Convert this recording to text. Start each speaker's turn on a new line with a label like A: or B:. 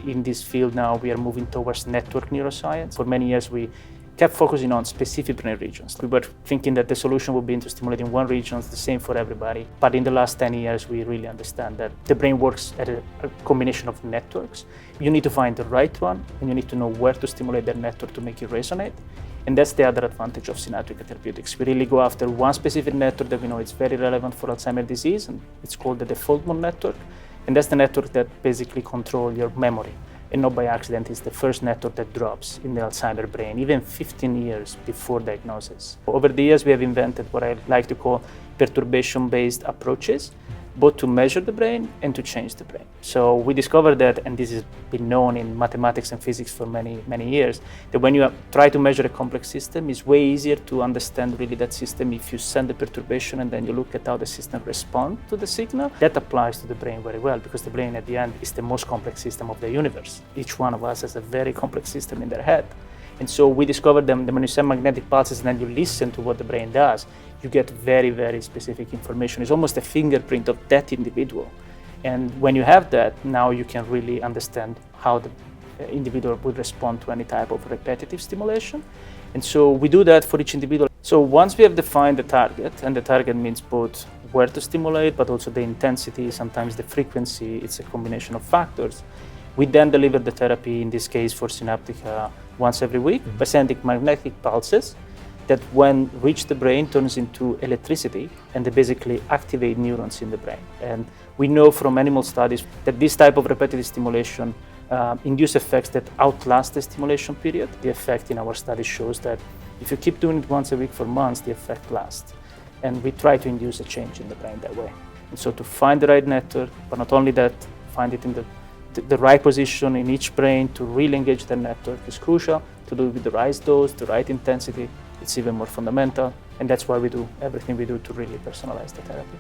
A: in this field now we are moving towards network neuroscience. For many years we kept focusing on specific brain regions. We were thinking that the solution would be into stimulating one region, the same for everybody. But in the last 10 years, we really understand that the brain works at a combination of networks. You need to find the right one, and you need to know where to stimulate that network to make it resonate. And that's the other advantage of synaptic therapeutics. We really go after one specific network that we know is very relevant for Alzheimer's disease, and it's called the default mode network. And that's the network that basically controls your memory. And not by accident, it's the first network that drops in the Alzheimer's brain, even 15 years before diagnosis. Over the years, we have invented what I like to call perturbation-based approaches, both to measure the brain and to change the brain. So we discovered that, and this has been known in mathematics and physics for many, many years, that when you try to measure a complex system, it's way easier to understand really that system if you send the perturbation and then you look at how the system responds to the signal. That applies to the brain very well, because the brain at the end is the most complex system of the universe. Each one of us has a very complex system in their head. And so we discovered that when you send magnetic pulses and then you listen to what the brain does, you get very, very specific information. It's almost a fingerprint of that individual. And when you have that, now you can really understand how the individual would respond to any type of repetitive stimulation. And so we do that for each individual. So once we have defined the target, and the target means both where to stimulate, but also the intensity, sometimes the frequency, it's a combination of factors. We then deliver the therapy, in this case for synaptica, once every week, by sending magnetic pulses that when reach the brain turns into electricity, and they basically activate neurons in the brain. And we know from animal studies that this type of repetitive stimulation induce effects that outlast the stimulation period. The effect in our study shows that if you keep doing it once a week for months, the effect lasts. And we try to induce a change in the brain that way. And so to find the right network, but not only that, find it in the right position in each brain to really engage the network is crucial. To do it with the right dose, the right intensity, it's even more fundamental. And that's why we do everything we do to really personalize the therapy.